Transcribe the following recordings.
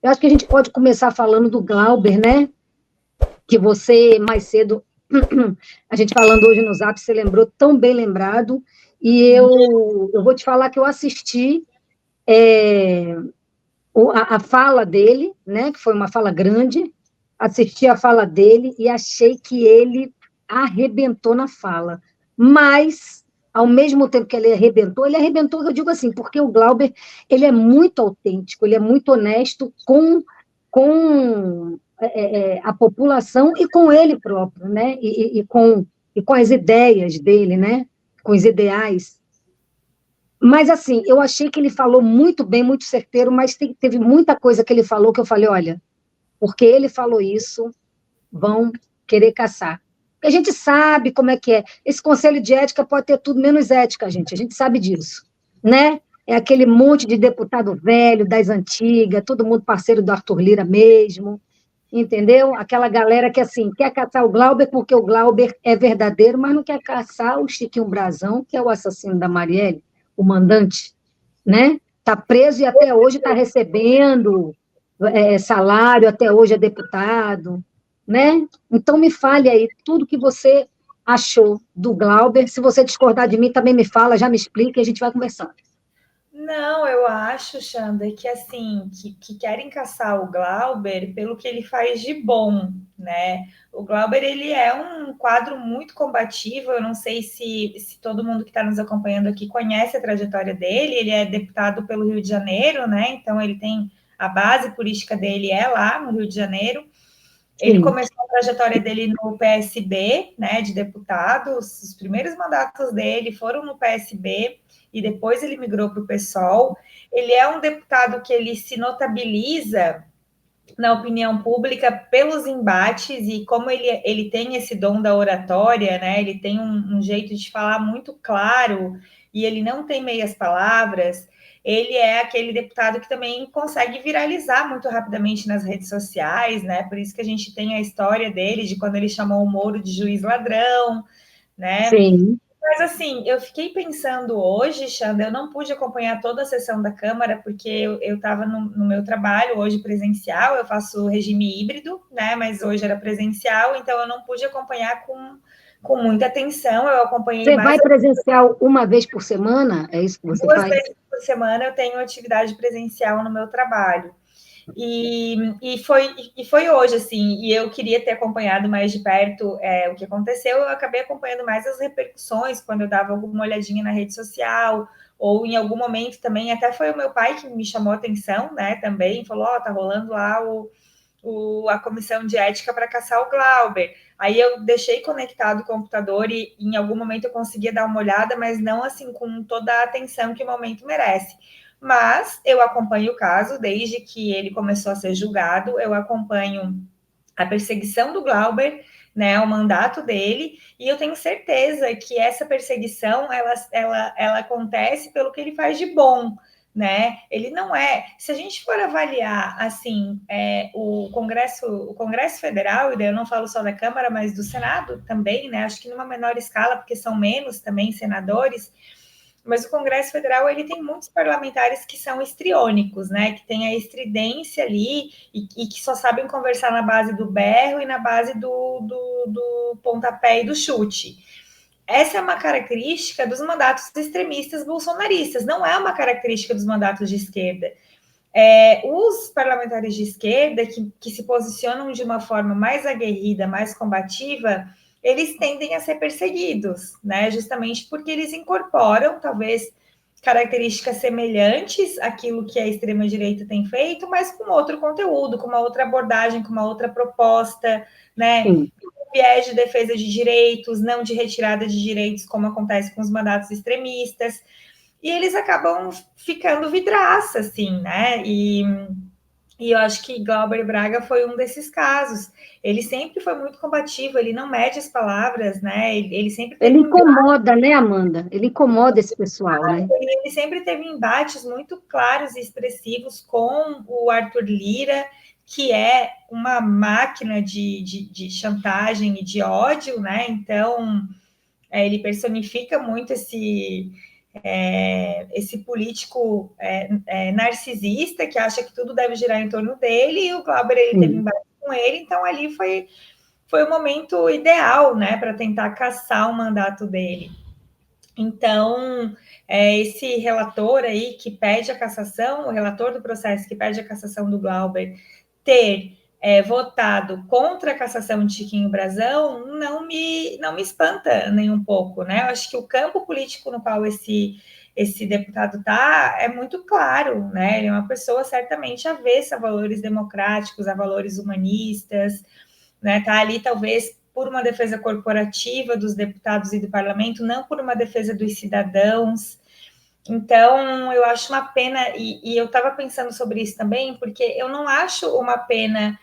Eu acho que a gente pode começar falando do Glauber, né? Que você, mais cedo, a gente falando hoje no Zap, você lembrou, tão bem lembrado, e eu vou te falar que eu assisti é, a fala dele, né, que foi uma fala grande, assisti a fala dele e achei que ele arrebentou na fala, mas, ao mesmo tempo que ele arrebentou, eu digo assim, porque o Glauber, ele é muito autêntico, ele é muito honesto com a população e com ele próprio, né, e com as ideias dele, né, com os ideais. Mas, assim, eu achei que ele falou muito bem, muito certeiro, mas teve muita coisa que ele falou que eu falei, olha, porque ele falou isso, vão querer caçar. Porque a gente sabe como é que é. Esse conselho de ética pode ter tudo menos ética, gente. A gente sabe disso, né? É aquele monte de deputado velho, das antigas, todo mundo parceiro do Arthur Lira mesmo, entendeu? Aquela galera que, assim, quer caçar o Glauber porque o Glauber é verdadeiro, mas não quer caçar o Chiquinho Brazão, que é o assassino da Marielle, o mandante, né? Está preso e até hoje está recebendo salário, até hoje é deputado, né? Então me fale aí tudo que você achou do Glauber. Se você discordar de mim, também me fala, já me explica e a gente vai conversando. Não, eu acho, Xander, que assim, que querem caçar o Glauber pelo que ele faz de bom, né? O Glauber, ele é um quadro muito combativo, eu não sei se todo mundo que está nos acompanhando aqui conhece a trajetória dele, ele é deputado pelo Rio de Janeiro, né? Então ele tem, a base política dele é lá no Rio de Janeiro. Ele Sim. começou a trajetória dele no PSB, né, de deputado. Os primeiros mandatos dele foram no PSB e depois ele migrou para o PSOL. Ele é um deputado que ele se notabiliza na opinião pública pelos embates e como ele tem esse dom da oratória, né? Ele tem um jeito de falar muito claro e ele não tem meias palavras. Ele é aquele deputado que também consegue viralizar muito rapidamente nas redes sociais, né? Por isso que a gente tem a história dele de quando ele chamou o Moro de juiz ladrão, né? Sim. Mas assim, eu fiquei pensando hoje, Xanda, eu não pude acompanhar toda a sessão da Câmara, porque eu estava no meu trabalho hoje presencial, eu faço regime híbrido, né? Mas hoje era presencial, então eu não pude acompanhar com muita atenção, eu acompanhei Você mais vai presencial uma vez por semana? É isso que você duas faz? vezes por semana, eu tenho atividade presencial no meu trabalho. E foi hoje, assim, e eu queria ter acompanhado mais de perto o que aconteceu, eu acabei acompanhando mais as repercussões, quando eu dava alguma olhadinha na rede social, ou em algum momento também, até foi o meu pai que me chamou a atenção, né, também, falou, ó, tá rolando lá a comissão de ética para caçar o Glauber. Aí eu deixei conectado o computador e em algum momento eu conseguia dar uma olhada, mas não assim com toda a atenção que o momento merece. Mas eu acompanho o caso desde que ele começou a ser julgado, eu acompanho a perseguição do Glauber, né, o mandato dele, e eu tenho certeza que essa perseguição ela acontece pelo que ele faz de bom, né? Ele não é. Se a gente for avaliar assim o Congresso Federal, e daí eu não falo só da Câmara, mas do Senado também, né? Acho que numa menor escala, porque são menos também senadores, mas o Congresso Federal ele tem muitos parlamentares que são estriônicos, né? Que tem a estridência ali e que só sabem conversar na base do berro e na base do pontapé e do chute. Essa é uma característica dos mandatos extremistas bolsonaristas, não é uma característica dos mandatos de esquerda. Os parlamentares de esquerda que se posicionam de uma forma mais aguerrida, mais combativa, eles tendem a ser perseguidos, né? Justamente porque eles incorporam, talvez, características semelhantes àquilo que a extrema-direita tem feito, mas com outro conteúdo, com uma outra abordagem, com uma outra proposta, né? Sim. Viés de defesa de direitos, não de retirada de direitos, como acontece com os mandatos extremistas. E eles acabam ficando vidraça, assim, né? E eu acho que Glauber Braga foi um desses casos. Ele sempre foi muito combativo, ele não mede as palavras, né? Ele sempre Ele teve incomoda, né, Amanda? Ele incomoda esse pessoal, né? ele sempre teve embates muito claros e expressivos com o Arthur Lira, que é uma máquina de chantagem e de ódio, né? Então, ele personifica muito esse político narcisista que acha que tudo deve girar em torno dele, e o Glauber ele teve embate com ele, então ali foi o momento ideal, né, para tentar cassar o mandato dele. Então, esse relator aí que pede a cassação, o relator do processo que pede a cassação do Glauber, ter votado contra a cassação de Chiquinho Brazão, não me espanta nem um pouco, né? Eu acho que o campo político no qual esse deputado está é muito claro, né? Ele é uma pessoa certamente avessa a valores democráticos, a valores humanistas, né? Está ali talvez por uma defesa corporativa dos deputados e do parlamento, não por uma defesa dos cidadãos. Então, eu acho uma pena, e eu estava pensando sobre isso também, porque eu não acho uma pena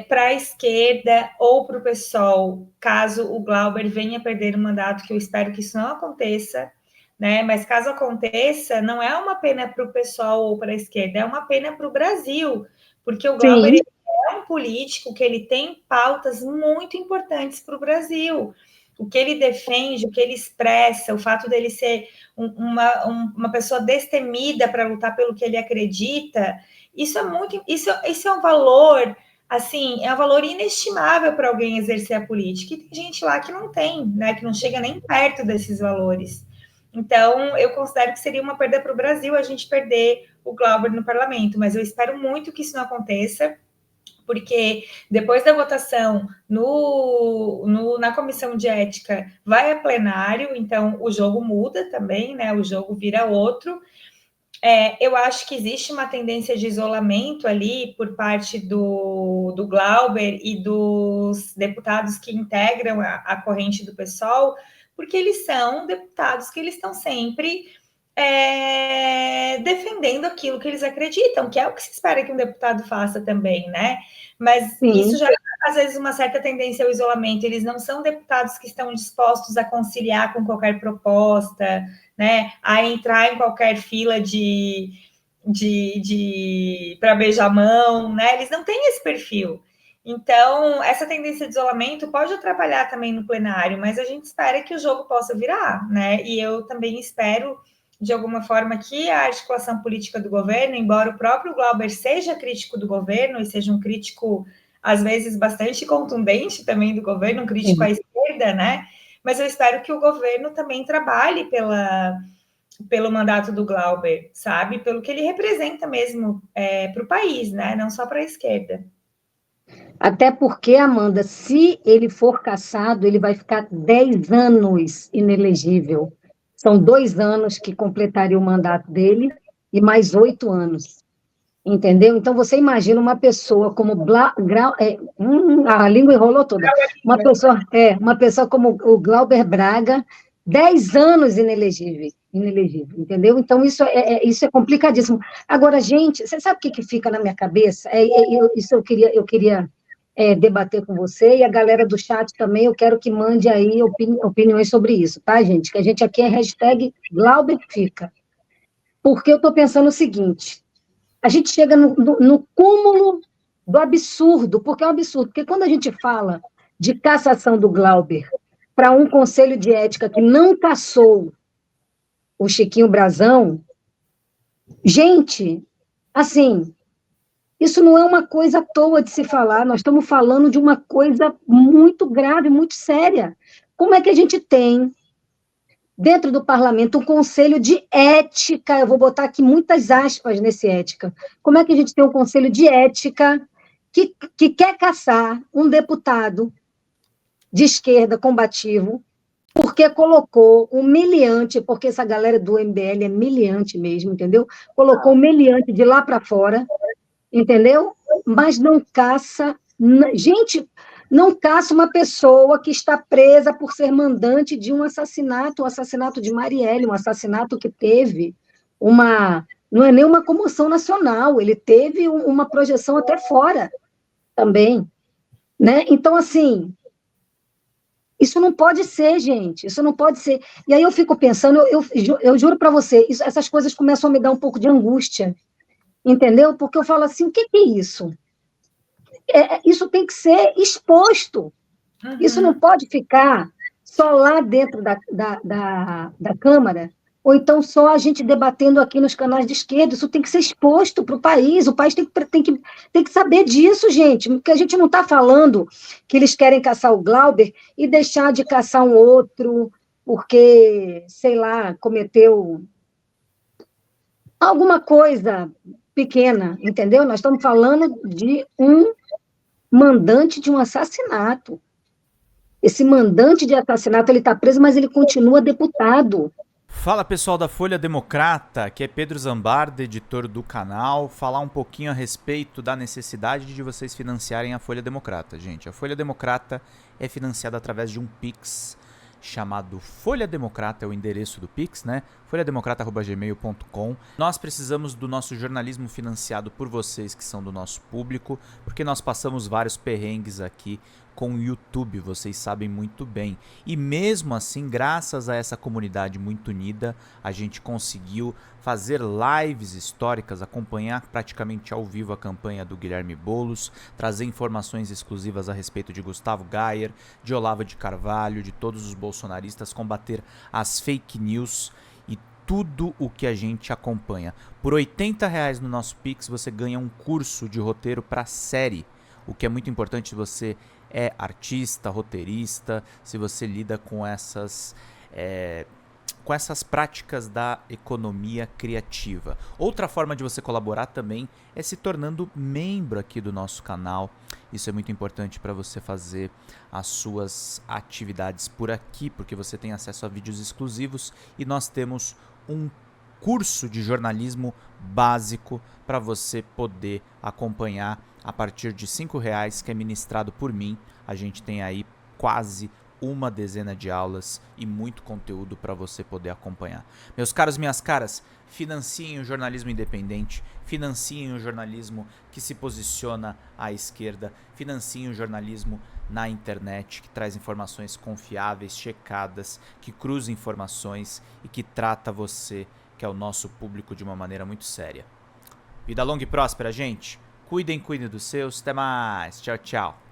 para a esquerda ou para o PSOL, caso o Glauber venha perder o mandato, que eu espero que isso não aconteça, né? Mas caso aconteça, não é uma pena para o PSOL ou para a esquerda, é uma pena para o Brasil, porque o Glauber é um político que ele tem pautas muito importantes para o Brasil. O que ele defende, o que ele expressa, o fato dele ser uma pessoa destemida para lutar pelo que ele acredita, isso é um valor, assim, é um valor inestimável para alguém exercer a política. E tem gente lá que não tem, né, que não chega nem perto desses valores. Então, eu considero que seria uma perda para o Brasil a gente perder o Glauber no parlamento, mas eu espero muito que isso não aconteça, porque depois da votação na comissão de ética vai a plenário, então o jogo muda também, né? O jogo vira outro. Eu acho que existe uma tendência de isolamento ali por parte do Glauber e dos deputados que integram a corrente do PSOL, porque eles são deputados que eles estão sempre defendendo aquilo que eles acreditam, que é o que se espera que um deputado faça também, né? Mas isso já às vezes uma certa tendência ao isolamento. Eles não são deputados que estão dispostos a conciliar com qualquer proposta, né? A entrar em qualquer fila para beijar a mão, né? Eles não têm esse perfil. Então, essa tendência de isolamento pode atrapalhar também no plenário, mas a gente espera que o jogo possa virar, né? E eu também espero, de alguma forma, que a articulação política do governo, embora o próprio Glauber seja crítico do governo e seja um crítico, às vezes, bastante contundente também do governo, um crítico à esquerda, né? Mas eu espero que o governo também trabalhe pelo mandato do Glauber, sabe? Pelo que ele representa mesmo para o país, né? Não só para a esquerda. Até porque, Amanda, se ele for cassado, ele vai ficar 10 anos inelegível. São 2 anos que completaria o mandato dele e mais 8 anos. Entendeu? Então, você imagina uma pessoa como... a língua enrolou toda. Uma pessoa como o Glauber Braga, 10 anos inelegível, entendeu? Então, isso é complicadíssimo. Agora, gente, você sabe o que fica na minha cabeça? Isso eu queria debater com você, e a galera do chat também, eu quero que mande aí opiniões sobre isso, tá, gente? Que a gente aqui é hashtag GlauberFica. Porque eu estou pensando o seguinte, a gente chega no cúmulo do absurdo, porque é um absurdo, porque quando a gente fala de cassação do Glauber para um conselho de ética que não cassou o Chiquinho Brazão, gente, assim, isso não é uma coisa à toa de se falar, nós estamos falando de uma coisa muito grave, muito séria. Como é que a gente tem, dentro do parlamento, um conselho de ética, eu vou botar aqui muitas aspas nesse ética, como é que a gente tem um conselho de ética que quer caçar um deputado de esquerda combativo, porque colocou um meliante, porque essa galera do MBL é meliante mesmo, entendeu? Colocou um meliante de lá para fora, entendeu? Mas não caça... Gente, não caça uma pessoa que está presa por ser mandante de um assassinato, o assassinato de Marielle, um assassinato que teve uma... Não é nem uma comoção nacional, ele teve uma projeção até fora também, né? Então, assim, isso não pode ser, gente, isso não pode ser. E aí eu fico pensando, eu juro para você, essas coisas começam a me dar um pouco de angústia, entendeu? Porque eu falo assim, o que é isso? Isso tem que ser exposto. Isso não pode ficar só lá dentro da Câmara, ou então só a gente debatendo aqui nos canais de esquerda. Isso tem que ser exposto para o país tem que saber disso, gente, porque a gente não está falando que eles querem caçar o Glauber e deixar de caçar um outro porque, sei lá, cometeu alguma coisa pequena, entendeu? Nós estamos falando de um mandante de um assassinato. Esse mandante de assassinato, ele está preso, mas ele continua deputado. Fala pessoal da Folha Democrata, aqui é Pedro Zambarda, editor do canal, falar um pouquinho a respeito da necessidade de vocês financiarem a Folha Democrata. Gente, a Folha Democrata é financiada através de um Pix chamado Folha Democrata, é o endereço do Pix, né? folhademocrata@gmail.com. Nós precisamos do nosso jornalismo financiado por vocês que são do nosso público, porque nós passamos vários perrengues aqui com o YouTube, vocês sabem muito bem. E mesmo assim, graças a essa comunidade muito unida, a gente conseguiu fazer lives históricas, acompanhar praticamente ao vivo a campanha do Guilherme Boulos, trazer informações exclusivas a respeito de Gustavo Gayer, de Olavo de Carvalho, de todos os bolsonaristas, combater as fake news e tudo o que a gente acompanha. Por R$80 no nosso Pix você ganha um curso de roteiro para série, o que é muito importante se você é artista, roteirista, se você lida com essas práticas da economia criativa. Outra forma de você colaborar também é se tornando membro aqui do nosso canal. Isso é muito importante para você fazer as suas atividades por aqui, porque você tem acesso a vídeos exclusivos e nós temos um curso de jornalismo básico para você poder acompanhar a partir de R$5, que é ministrado por mim. A gente tem aí quase uma dezena de aulas e muito conteúdo para você poder acompanhar. Meus caros, minhas caras, financiem o jornalismo independente, financiem o jornalismo que se posiciona à esquerda, financiem o jornalismo na internet, que traz informações confiáveis, checadas, que cruza informações e que trata você, que é o nosso público, de uma maneira muito séria. Vida longa e próspera, gente. Cuidem dos seus. Até mais. Tchau, tchau.